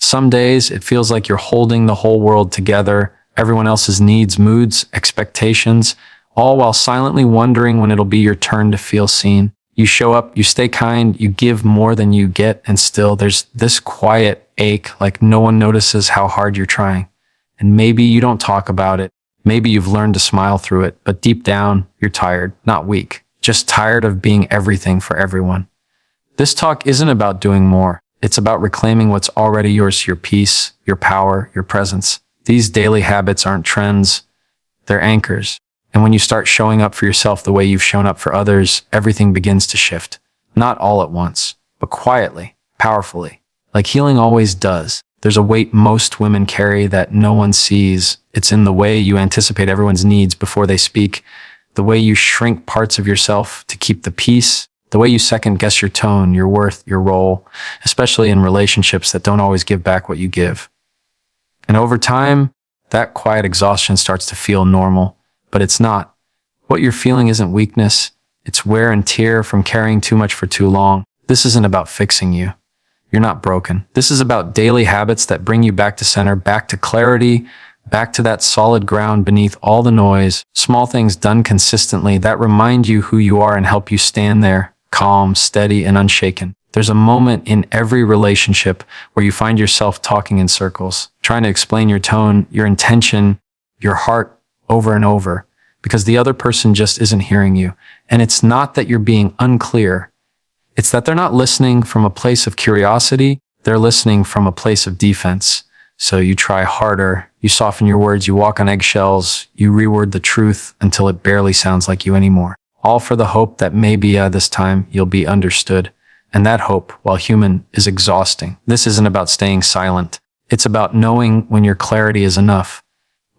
Some days it feels like you're holding the whole world together, everyone else's needs, moods, expectations, all while silently wondering when it'll be your turn to feel seen. You show up, you stay kind, you give more than you get, and still there's this quiet ache, like no one notices how hard you're trying. And maybe you don't talk about it. Maybe you've learned to smile through it, but deep down, you're tired, not weak, just tired of being everything for everyone. This talk isn't about doing more. It's about reclaiming what's already yours, your peace, your power, your presence. These daily habits aren't trends, they're anchors. And when you start showing up for yourself the way you've shown up for others, everything begins to shift. Not all at once, but quietly, powerfully, like healing always does. There's a weight most women carry that no one sees. It's in the way you anticipate everyone's needs before they speak, the way you shrink parts of yourself to keep the peace, the way you second guess your tone, your worth, your role, especially in relationships that don't always give back what you give. And over time, that quiet exhaustion starts to feel normal, but it's not. What you're feeling isn't weakness. It's wear and tear from carrying too much for too long. This isn't about fixing you. You're not broken. This is about daily habits that bring you back to center, back to clarity, back to that solid ground beneath all the noise. Small things done consistently that remind you who you are and help you stand there, calm, steady, and unshaken. There's a moment in every relationship where you find yourself talking in circles, trying to explain your tone, your intention, your heart over and over, because the other person just isn't hearing you. And it's not that you're being unclear. It's that they're not listening from a place of curiosity. They're listening from a place of defense. So you try harder, you soften your words, you walk on eggshells, you reword the truth until it barely sounds like you anymore. All for the hope that maybe this time you'll be understood. And that hope, while human, is exhausting. This isn't about staying silent. It's about knowing when your clarity is enough.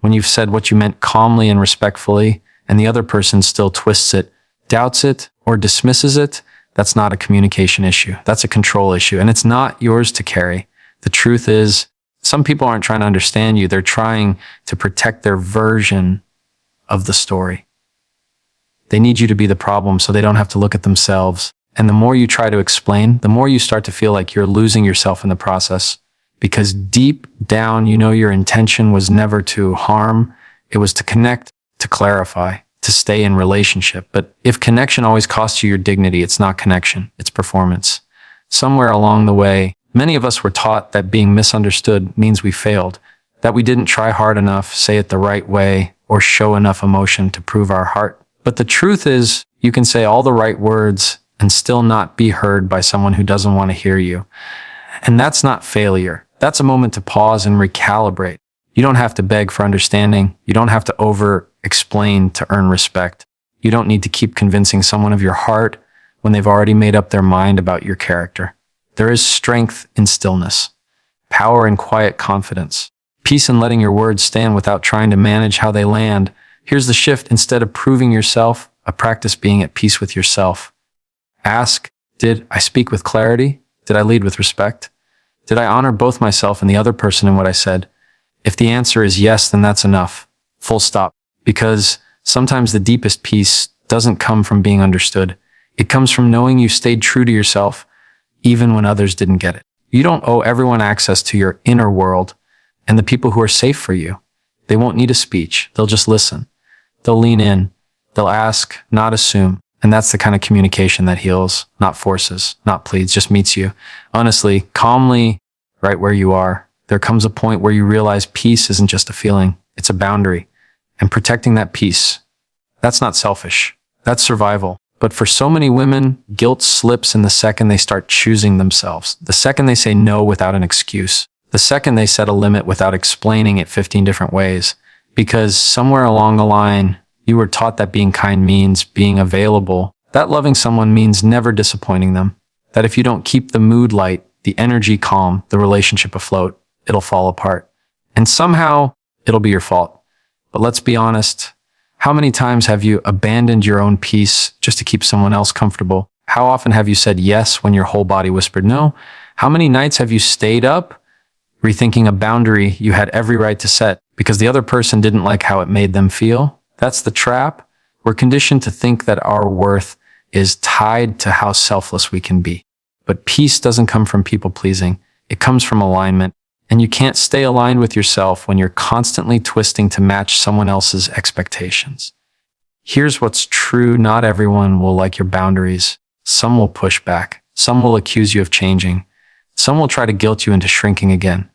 When you've said what you meant calmly and respectfully, and the other person still twists it, doubts it, or dismisses it, that's not a communication issue. That's a control issue, and it's not yours to carry. The truth is, some people aren't trying to understand you. They're trying to protect their version of the story. They need you to be the problem so they don't have to look at themselves. And the more you try to explain, the more you start to feel like you're losing yourself in the process. Because deep down, you know your intention was never to harm. It was to connect, to clarify, to stay in relationship. But if connection always costs you your dignity, it's not connection, it's performance. Somewhere along the way, many of us were taught that being misunderstood means we failed, that we didn't try hard enough, say it the right way, or show enough emotion to prove our heart. But the truth is, you can say all the right words and still not be heard by someone who doesn't want to hear you. And that's not failure. That's a moment to pause and recalibrate. You don't have to beg for understanding. You don't have to over-explain to earn respect. You don't need to keep convincing someone of your heart when they've already made up their mind about your character. There is strength in stillness, power in quiet confidence, peace in letting your words stand without trying to manage how they land. Here's the shift. Instead of proving yourself, practice being at peace with yourself. Ask, did I speak with clarity? Did I lead with respect? Did I honor both myself and the other person in what I said? If the answer is yes, then that's enough. Full stop. Because sometimes the deepest peace doesn't come from being understood. It comes from knowing you stayed true to yourself, even when others didn't get it. You don't owe everyone access to your inner world, and the people who are safe for you, they won't need a speech. They'll just listen. They'll lean in. They'll ask, not assume. And that's the kind of communication that heals, not forces, not pleads, just meets you. Honestly, calmly, right where you are. There comes a point where you realize peace isn't just a feeling, it's a boundary. And protecting that peace, that's not selfish, that's survival. But for so many women, guilt slips in the second they start choosing themselves. The second they say no without an excuse. The second they set a limit without explaining it 15 different ways. Because somewhere along the line, you were taught that being kind means being available, that loving someone means never disappointing them, that if you don't keep the mood light, the energy calm, the relationship afloat, it'll fall apart. And somehow, it'll be your fault. But let's be honest, how many times have you abandoned your own peace just to keep someone else comfortable? How often have you said yes when your whole body whispered no? How many nights have you stayed up, rethinking a boundary you had every right to set because the other person didn't like how it made them feel? That's the trap. We're conditioned to think that our worth is tied to how selfless we can be. But peace doesn't come from people pleasing. It comes from alignment. And you can't stay aligned with yourself when you're constantly twisting to match someone else's expectations. Here's what's true. Not everyone will like your boundaries. Some will push back. Some will accuse you of changing. Some will try to guilt you into shrinking again.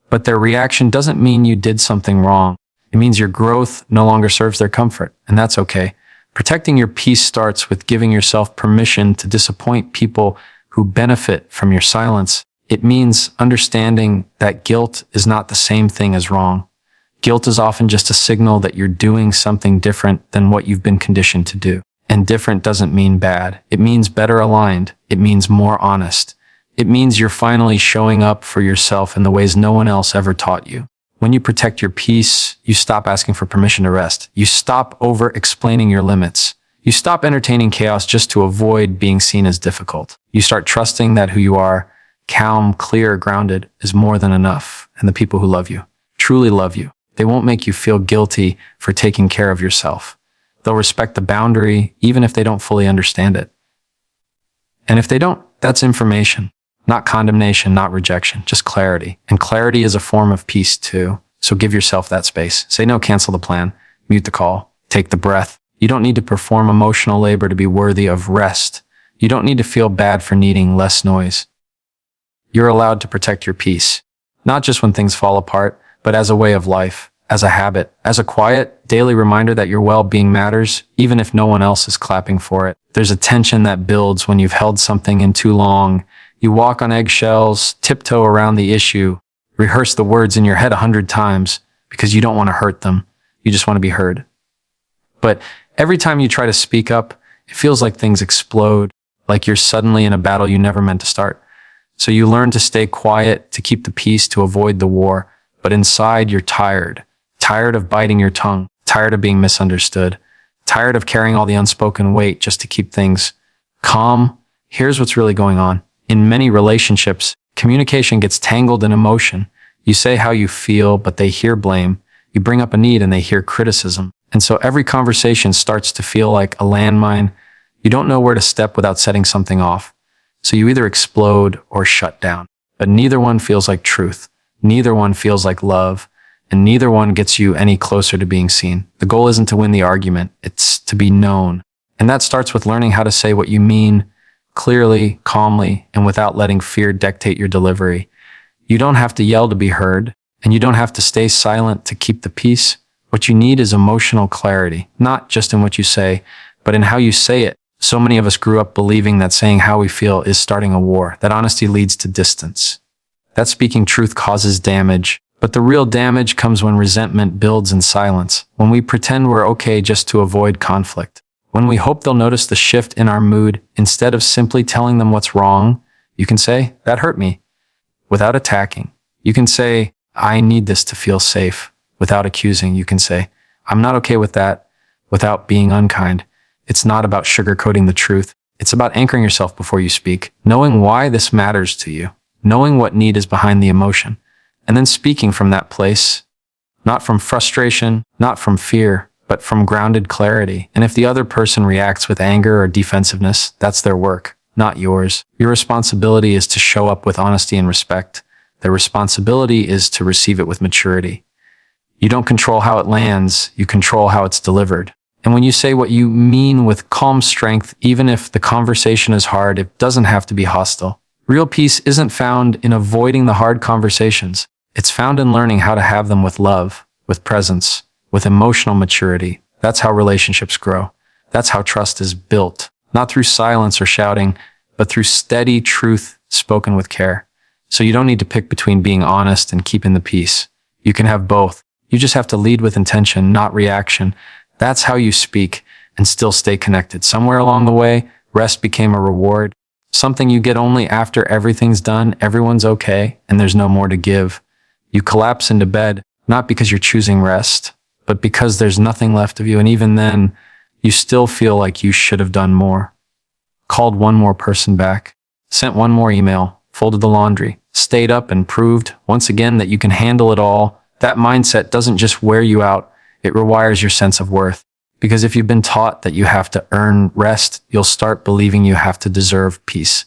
But their reaction doesn't mean you did something wrong. It means your growth no longer serves their comfort, and that's okay. Protecting your peace starts with giving yourself permission to disappoint people who benefit from your silence. It means understanding that guilt is not the same thing as wrong. Guilt is often just a signal that you're doing something different than what you've been conditioned to do. And different doesn't mean bad. It means better aligned. It means more honest. It means you're finally showing up for yourself in the ways no one else ever taught you. When you protect your peace, you stop asking for permission to rest. You stop over-explaining your limits. You stop entertaining chaos just to avoid being seen as difficult. You start trusting that who you are, calm, clear, grounded, is more than enough. And the people who love you, truly love you. They won't make you feel guilty for taking care of yourself. They'll respect the boundary, even if they don't fully understand it. And if they don't, that's information. Not condemnation, not rejection, just clarity. And clarity is a form of peace too. So give yourself that space. Say no, cancel the plan, mute the call, take the breath. You don't need to perform emotional labor to be worthy of rest. You don't need to feel bad for needing less noise. You're allowed to protect your peace, not just when things fall apart, but as a way of life, as a habit, as a quiet, daily reminder that your well-being matters, even if no one else is clapping for it. There's a tension that builds when you've held something in too long. You walk on eggshells, tiptoe around the issue, rehearse the words in your head 100 times because you don't want to hurt them. You just want to be heard. But every time you try to speak up, it feels like things explode, like you're suddenly in a battle you never meant to start. So you learn to stay quiet, to keep the peace, to avoid the war. But inside, you're tired. Tired of biting your tongue. Tired of being misunderstood. Tired of carrying all the unspoken weight just to keep things calm. Here's what's really going on. In many relationships, communication gets tangled in emotion. You say how you feel, but they hear blame. You bring up a need and they hear criticism. And so every conversation starts to feel like a landmine. You don't know where to step without setting something off. So you either explode or shut down. But neither one feels like truth. Neither one feels like love. And neither one gets you any closer to being seen. The goal isn't to win the argument. It's to be known. And that starts with learning how to say what you mean clearly, calmly, and without letting fear dictate your delivery. You don't have to yell to be heard, and you don't have to stay silent to keep the peace. What you need is emotional clarity, not just in what you say, but in how you say it. So many of us grew up believing that saying how we feel is starting a war, that honesty leads to distance, that speaking truth causes damage. But the real damage comes when resentment builds in silence, when we pretend we're okay just to avoid conflict. When we hope they'll notice the shift in our mood, instead of simply telling them what's wrong, you can say, that hurt me, without attacking. You can say, I need this to feel safe, without accusing. You can say, I'm not okay with that, without being unkind. It's not about sugarcoating the truth. It's about anchoring yourself before you speak, knowing why this matters to you, knowing what need is behind the emotion, and then speaking from that place, not from frustration, not from fear, but from grounded clarity. And if the other person reacts with anger or defensiveness, that's their work, not yours. Your responsibility is to show up with honesty and respect. Their responsibility is to receive it with maturity. You don't control how it lands, you control how it's delivered. And when you say what you mean with calm strength, even if the conversation is hard, it doesn't have to be hostile. Real peace isn't found in avoiding the hard conversations. It's found in learning how to have them with love, with presence, with emotional maturity. That's how relationships grow. That's how trust is built, not through silence or shouting, but through steady truth spoken with care. So you don't need to pick between being honest and keeping the peace. You can have both. You just have to lead with intention, not reaction. That's how you speak and still stay connected. Somewhere along the way, rest became a reward, something you get only after everything's done, everyone's okay, and there's no more to give. You collapse into bed, not because you're choosing rest, but because there's nothing left of you. And even then, you still feel like you should have done more. Called one more person back, sent one more email, folded the laundry, stayed up and proved once again that you can handle it all. That mindset doesn't just wear you out, it rewires your sense of worth. Because if you've been taught that you have to earn rest, you'll start believing you have to deserve peace.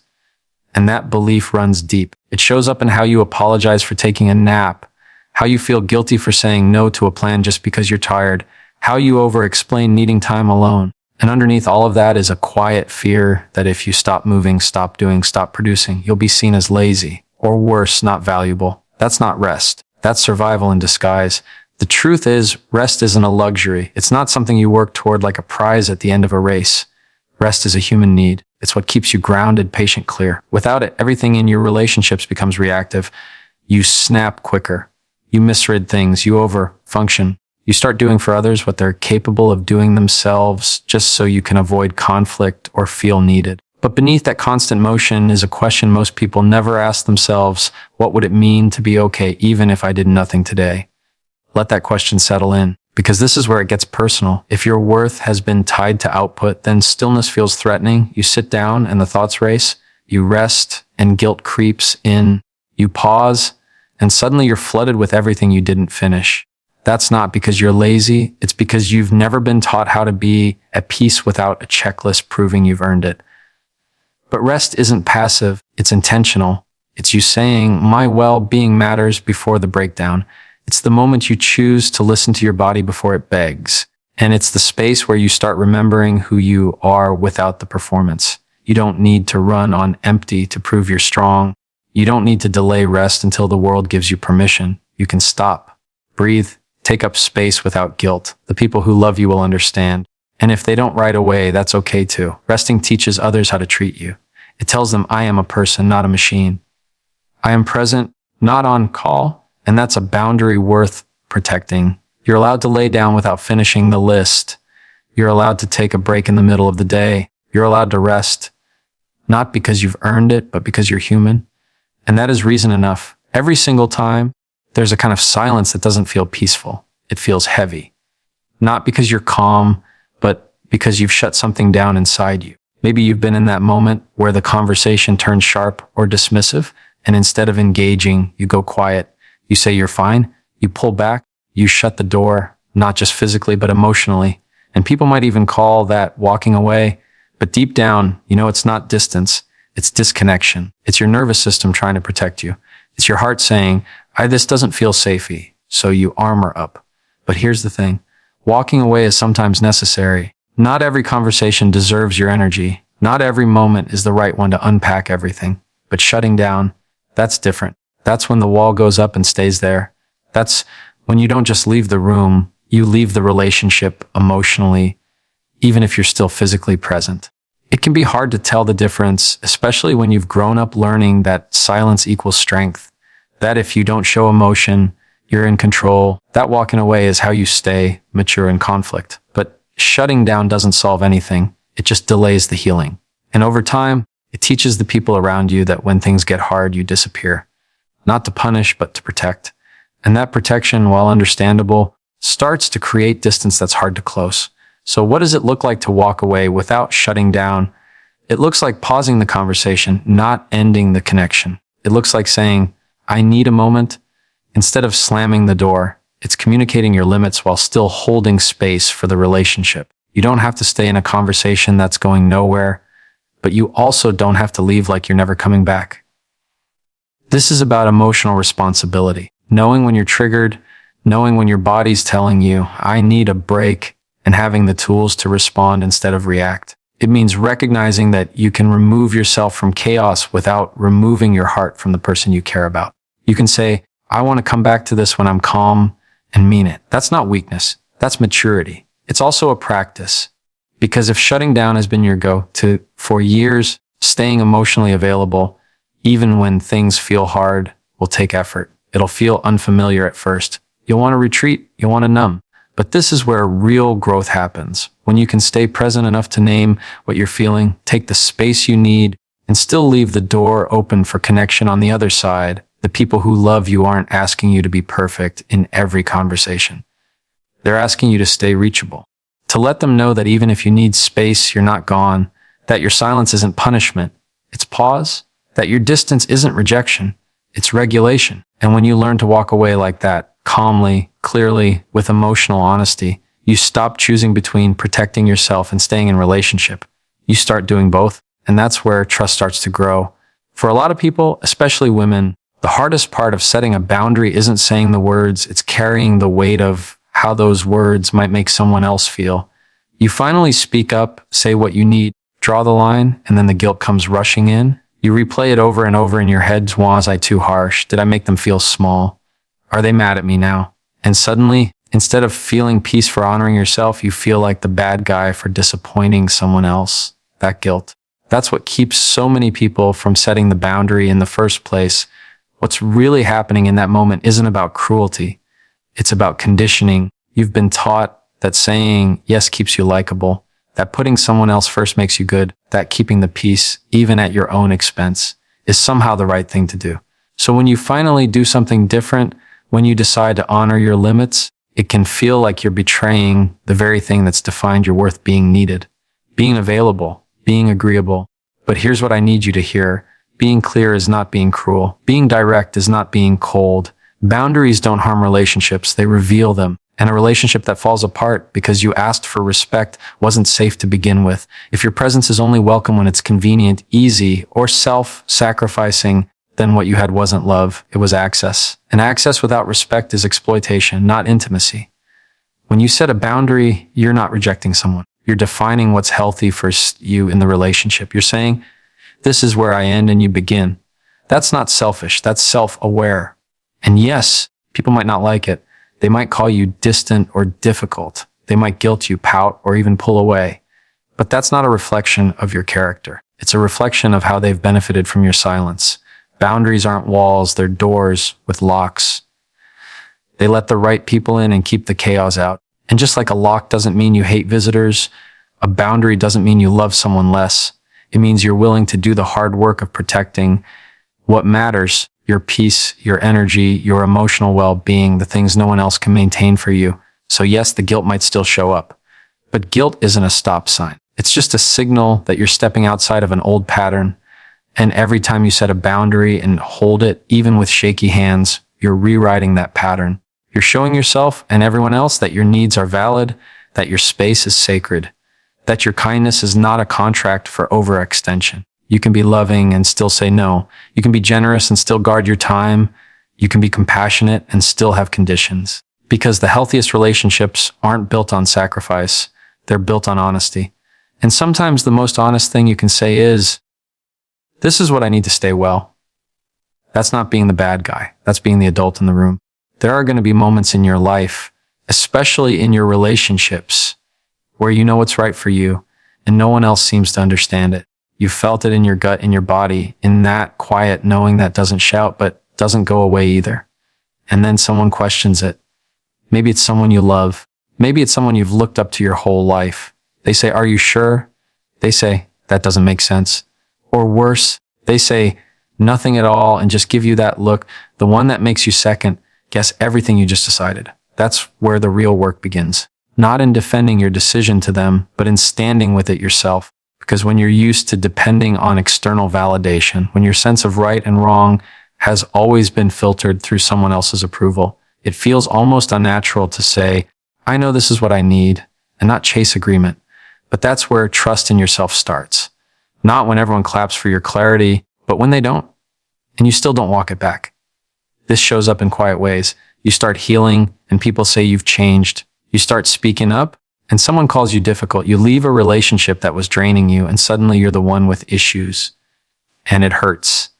And that belief runs deep. It shows up in how you apologize for taking a nap, how you feel guilty for saying no to a plan just because you're tired, how you over-explain needing time alone. And underneath all of that is a quiet fear that if you stop moving, stop doing, stop producing, you'll be seen as lazy, or worse, not valuable. That's not rest. That's survival in disguise. The truth is, rest isn't a luxury. It's not something you work toward like a prize at the end of a race. Rest is a human need. It's what keeps you grounded, patient, clear. Without it, everything in your relationships becomes reactive. You snap quicker. You misread things. You over-function. You start doing for others what they're capable of doing themselves just so you can avoid conflict or feel needed. But beneath that constant motion is a question most people never ask themselves: what would it mean to be okay even if I did nothing today? Let that question settle in, because this is where it gets personal. If your worth has been tied to output, then stillness feels threatening. You sit down and the thoughts race. You rest and guilt creeps in. You pause and suddenly you're flooded with everything you didn't finish. That's not because you're lazy. It's because you've never been taught how to be at peace without a checklist proving you've earned it. But rest isn't passive. It's intentional. It's you saying, my well-being matters before the breakdown. It's the moment you choose to listen to your body before it begs. And it's the space where you start remembering who you are without the performance. You don't need to run on empty to prove you're strong. You don't need to delay rest until the world gives you permission. You can stop, breathe, take up space without guilt. The people who love you will understand. And if they don't right away, that's okay too. Resting teaches others how to treat you. It tells them, I am a person, not a machine. I am present, not on call. And that's a boundary worth protecting. You're allowed to lay down without finishing the list. You're allowed to take a break in the middle of the day. You're allowed to rest, not because you've earned it, but because you're human. And that is reason enough. Every single time, there's a kind of silence that doesn't feel peaceful. It feels heavy. Not because you're calm, but because you've shut something down inside you. Maybe you've been in that moment where the conversation turns sharp or dismissive, and instead of engaging, you go quiet. You say you're fine, you pull back, you shut the door, not just physically, but emotionally. And people might even call that walking away. But deep down, you know it's not distance, it's disconnection. It's your nervous system trying to protect you. It's your heart saying, this doesn't feel safey, so you armor up. But here's the thing, walking away is sometimes necessary. Not every conversation deserves your energy. Not every moment is the right one to unpack everything. But shutting down, that's different. That's when the wall goes up and stays there. That's when you don't just leave the room, you leave the relationship emotionally, even if you're still physically present. It can be hard to tell the difference, especially when you've grown up learning that silence equals strength, that if you don't show emotion, you're in control. That walking away is how you stay mature in conflict. But shutting down doesn't solve anything. It just delays the healing. And over time, it teaches the people around you that when things get hard, you disappear. Not to punish, but to protect. And that protection, while understandable, starts to create distance that's hard to close. So what does it look like to walk away without shutting down? It looks like pausing the conversation, not ending the connection. It looks like saying, I need a moment. Instead of slamming the door, it's communicating your limits while still holding space for the relationship. You don't have to stay in a conversation that's going nowhere, but you also don't have to leave like you're never coming back. This is about emotional responsibility. Knowing when you're triggered, knowing when your body's telling you, I need a break, and having the tools to respond instead of react. It means recognizing that you can remove yourself from chaos without removing your heart from the person you care about. You can say, I want to come back to this when I'm calm, and mean it. That's not weakness. That's maturity. It's also a practice. Because if shutting down has been your go-to for years, staying emotionally available, even when things feel hard, will take effort. It'll feel unfamiliar at first. You'll want to retreat. You'll want to numb. But this is where real growth happens. When you can stay present enough to name what you're feeling, take the space you need, and still leave the door open for connection on the other side. The people who love you aren't asking you to be perfect in every conversation. They're asking you to stay reachable. To let them know that even if you need space, you're not gone, that your silence isn't punishment, it's pause, that your distance isn't rejection, it's regulation. And when you learn to walk away like that, calmly, clearly, with emotional honesty, you stop choosing between protecting yourself and staying in relationship. You start doing both, and that's where trust starts to grow. For a lot of people, especially women, the hardest part of setting a boundary isn't saying the words, it's carrying the weight of how those words might make someone else feel. You finally speak up, say what you need, draw the line, and then the guilt comes rushing in. You replay it over and over in your head. Was I too harsh? Did I make them feel small? Are they mad at me now? And suddenly, instead of feeling peace for honoring yourself, you feel like the bad guy for disappointing someone else. That guilt. That's what keeps so many people from setting the boundary in the first place. What's really happening in that moment isn't about cruelty. It's about conditioning. You've been taught that saying yes keeps you likable, that putting someone else first makes you good, that keeping the peace, even at your own expense, is somehow the right thing to do. So when you finally do something different, when you decide to honor your limits, it can feel like you're betraying the very thing that's defined your worth: being needed, being available, being agreeable. But here's what I need you to hear. Being clear is not being cruel. Being direct is not being cold. Boundaries don't harm relationships, they reveal them. And a relationship that falls apart because you asked for respect wasn't safe to begin with. If your presence is only welcome when it's convenient, easy, or self-sacrificing, then what you had wasn't love, it was access. And access without respect is exploitation, not intimacy. When you set a boundary, you're not rejecting someone. You're defining what's healthy for you in the relationship. You're saying, this is where I end and you begin. That's not selfish, that's self-aware. And yes, people might not like it. They might call you distant or difficult. They might guilt you, pout, or even pull away. But that's not a reflection of your character. It's a reflection of how they've benefited from your silence. Boundaries aren't walls, they're doors with locks. They let the right people in and keep the chaos out. And just like a lock doesn't mean you hate visitors, a boundary doesn't mean you love someone less. It means you're willing to do the hard work of protecting what matters: your peace, your energy, your emotional well-being, the things no one else can maintain for you. So yes, the guilt might still show up, but guilt isn't a stop sign. It's just a signal that you're stepping outside of an old pattern. And every time you set a boundary and hold it, even with shaky hands, you're rewriting that pattern. You're showing yourself and everyone else that your needs are valid, that your space is sacred, that your kindness is not a contract for overextension. You can be loving and still say no. You can be generous and still guard your time. You can be compassionate and still have conditions. Because the healthiest relationships aren't built on sacrifice. They're built on honesty. And sometimes the most honest thing you can say is, this is what I need to stay well. That's not being the bad guy. That's being the adult in the room. There are going to be moments in your life, especially in your relationships, where you know what's right for you and no one else seems to understand it. You felt it in your gut, in your body, in that quiet knowing that doesn't shout but doesn't go away either. And then someone questions it. Maybe it's someone you love. Maybe it's someone you've looked up to your whole life. They say, "Are you sure?" They say, "That doesn't make sense." Or worse, they say nothing at all and just give you that look, the one that makes you second guess everything you just decided. That's where the real work begins. Not in defending your decision to them, but in standing with it yourself. Because when you're used to depending on external validation, when your sense of right and wrong has always been filtered through someone else's approval, it feels almost unnatural to say, "I know this is what I need," and not chase agreement. But that's where trust in yourself starts. Not when everyone claps for your clarity, but when they don't, and you still don't walk it back. This shows up in quiet ways. You start healing, and people say you've changed. You start speaking up, and someone calls you difficult. You leave a relationship that was draining you, and suddenly you're the one with issues. And it hurts.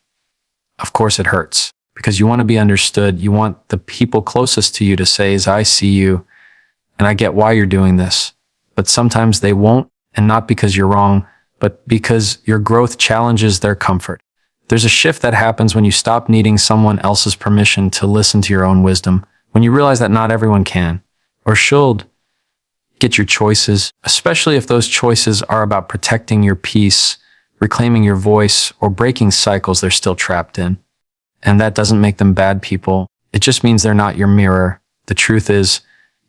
Of course it hurts, because you want to be understood. You want the people closest to you to say, "I see you, and I get why you're doing this." But sometimes they won't, and not because you're wrong, but because your growth challenges their comfort. There's a shift that happens when you stop needing someone else's permission to listen to your own wisdom, when you realize that not everyone can, or should, get your choices, especially if those choices are about protecting your peace, reclaiming your voice, or breaking cycles they're still trapped in. And that doesn't make them bad people. It just means they're not your mirror. The truth is,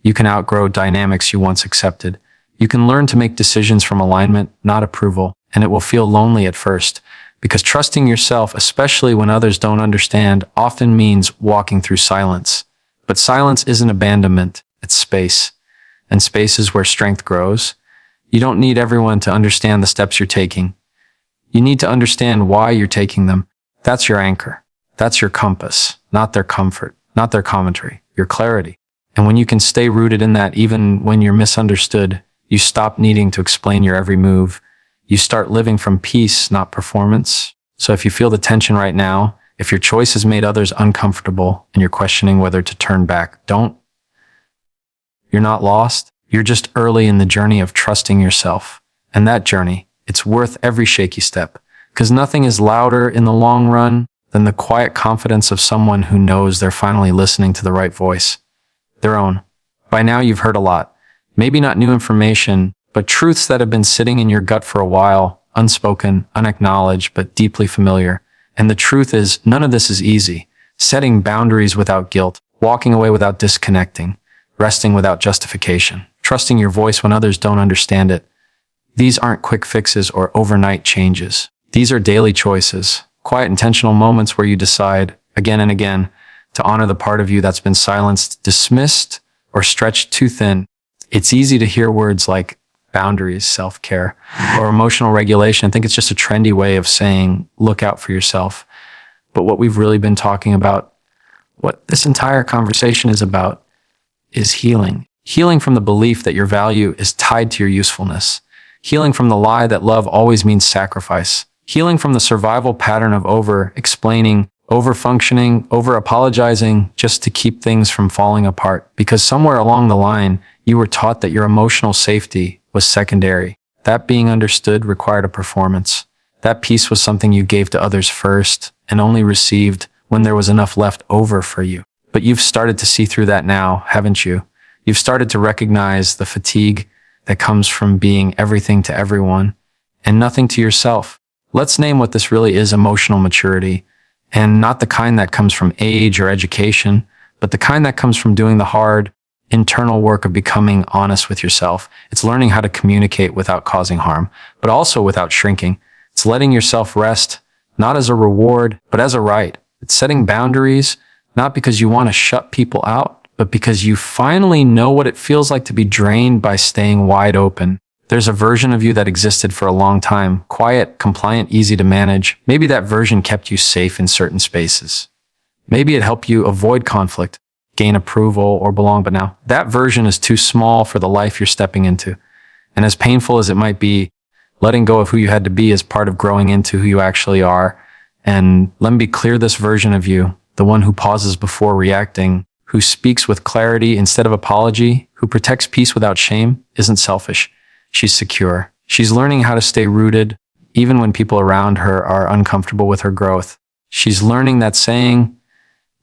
you can outgrow dynamics you once accepted. You can learn to make decisions from alignment, not approval, and it will feel lonely at first, because trusting yourself, especially when others don't understand, often means walking through silence. But silence isn't abandonment, it's space. And space is where strength grows. You don't need everyone to understand the steps you're taking. You need to understand why you're taking them. That's your anchor. That's your compass, not their comfort, not their commentary, your clarity. And when you can stay rooted in that, even when you're misunderstood, you stop needing to explain your every move. You start living from peace, not performance. So if you feel the tension right now, if your choice has made others uncomfortable and you're questioning whether to turn back, don't. You're not lost. You're just early in the journey of trusting yourself. And that journey, it's worth every shaky step, because nothing is louder in the long run than the quiet confidence of someone who knows they're finally listening to the right voice, their own. By now you've heard a lot. Maybe not new information, but truths that have been sitting in your gut for a while, unspoken, unacknowledged, but deeply familiar. And the truth is, none of this is easy. Setting boundaries without guilt, walking away without disconnecting, resting without justification, trusting your voice when others don't understand it. These aren't quick fixes or overnight changes. These are daily choices, quiet, intentional moments where you decide, again and again, to honor the part of you that's been silenced, dismissed, or stretched too thin. It's easy to hear words like boundaries, self-care, or emotional regulation. I think it's just a trendy way of saying, look out for yourself. But what we've really been talking about, what this entire conversation is about, is healing. Healing from the belief that your value is tied to your usefulness. Healing from the lie that love always means sacrifice. Healing from the survival pattern of over-explaining, over-functioning, over-apologizing just to keep things from falling apart. Because somewhere along the line, you were taught that your emotional safety was secondary. That being understood required a performance. That peace was something you gave to others first and only received when there was enough left over for you. But you've started to see through that now, haven't you? You've started to recognize the fatigue that comes from being everything to everyone and nothing to yourself. Let's name what this really is: emotional maturity, and not the kind that comes from age or education, but the kind that comes from doing the hard, internal work of becoming honest with yourself. It's learning how to communicate without causing harm, but also without shrinking. It's letting yourself rest, not as a reward, but as a right. It's setting boundaries, not because you want to shut people out, but because you finally know what it feels like to be drained by staying wide open. There's a version of you that existed for a long time, quiet, compliant, easy to manage. Maybe that version kept you safe in certain spaces. Maybe it helped you avoid conflict, gain approval, or belong, but now that version is too small for the life you're stepping into. And as painful as it might be, letting go of who you had to be is part of growing into who you actually are. And let me be clear, this version of you, the one who pauses before reacting, who speaks with clarity instead of apology, who protects peace without shame, isn't selfish. She's secure. She's learning how to stay rooted, even when people around her are uncomfortable with her growth. She's learning that saying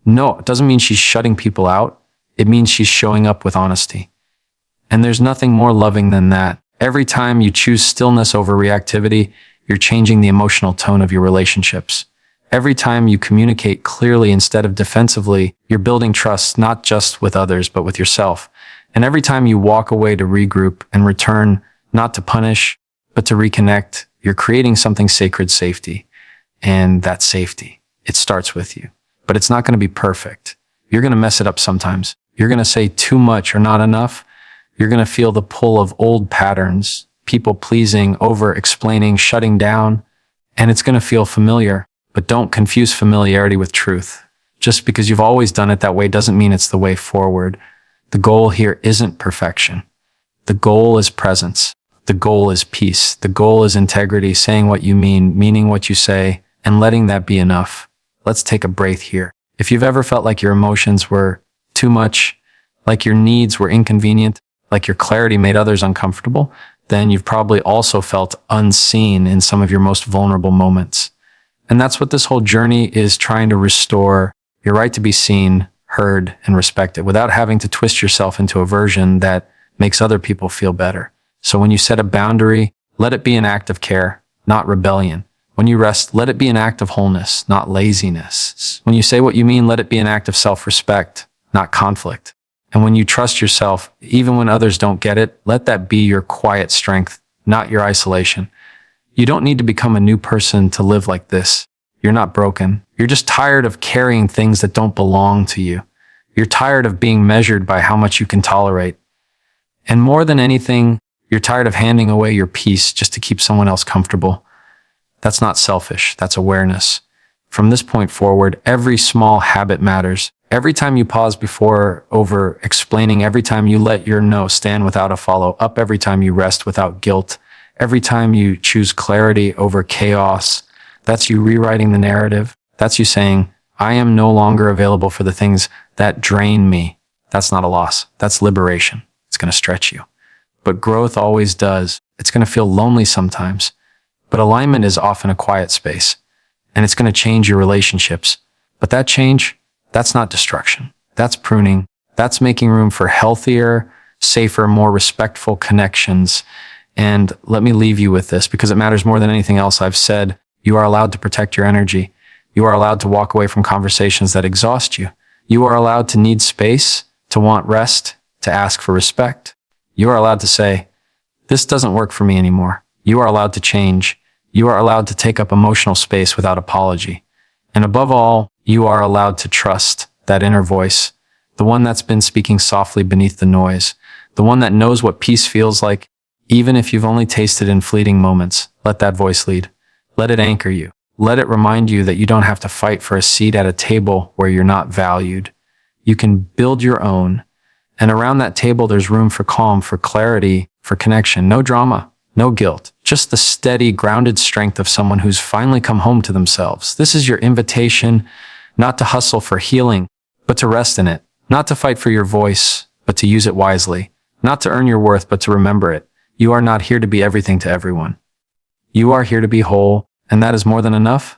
no doesn't mean she's shutting people out. It means she's showing up with honesty. And there's nothing more loving than that. Every time you choose stillness over reactivity, you're changing the emotional tone of your relationships. Every time you communicate clearly instead of defensively, you're building trust not just with others, but with yourself. And every time you walk away to regroup and return, not to punish, but to reconnect, you're creating something sacred: safety. And that safety, it starts with you. But it's not going to be perfect. You're going to mess it up sometimes. You're going to say too much or not enough. You're going to feel the pull of old patterns, people pleasing, over-explaining, shutting down, and it's going to feel familiar. But don't confuse familiarity with truth. Just because you've always done it that way doesn't mean it's the way forward. The goal here isn't perfection. The goal is presence. The goal is peace. The goal is integrity, saying what you mean, meaning what you say, and letting that be enough. Let's take a breath here. If you've ever felt like your emotions were too much, like your needs were inconvenient, like your clarity made others uncomfortable, then you've probably also felt unseen in some of your most vulnerable moments. And that's what this whole journey is trying to restore: your right to be seen, heard, and respected without having to twist yourself into a version that makes other people feel better. So when you set a boundary, let it be an act of care, not rebellion. When you rest, let it be an act of wholeness, not laziness. When you say what you mean, let it be an act of self-respect, not conflict. And when you trust yourself, even when others don't get it, let that be your quiet strength, not your isolation. You don't need to become a new person to live like this. You're not broken. You're just tired of carrying things that don't belong to you. You're tired of being measured by how much you can tolerate. And more than anything, you're tired of handing away your peace just to keep someone else comfortable. That's not selfish. That's awareness. From this point forward, every small habit matters. Every time you pause before over explaining, every time you let your no stand without a follow up, every time you rest without guilt, every time you choose clarity over chaos, that's you rewriting the narrative. That's you saying, I am no longer available for the things that drain me. That's not a loss. That's liberation. It's going to stretch you. But growth always does. It's going to feel lonely sometimes. But alignment is often a quiet space, and it's going to change your relationships. But that change, that's not destruction. That's pruning. That's making room for healthier, safer, more respectful connections. And let me leave you with this because it matters more than anything else I've said. You are allowed to protect your energy. You are allowed to walk away from conversations that exhaust you. You are allowed to need space, to want rest, to ask for respect. You are allowed to say, this doesn't work for me anymore. You are allowed to change. You are allowed to take up emotional space without apology. And above all, you are allowed to trust that inner voice, the one that's been speaking softly beneath the noise, the one that knows what peace feels like, even if you've only tasted in fleeting moments. Let that voice lead. Let it anchor you. Let it remind you that you don't have to fight for a seat at a table where you're not valued. You can build your own. And around that table, there's room for calm, for clarity, for connection. No drama, no guilt. Just the steady, grounded strength of someone who's finally come home to themselves. This is your invitation, not to hustle for healing, but to rest in it. Not to fight for your voice, but to use it wisely. Not to earn your worth, but to remember it. You are not here to be everything to everyone. You are here to be whole, and that is more than enough.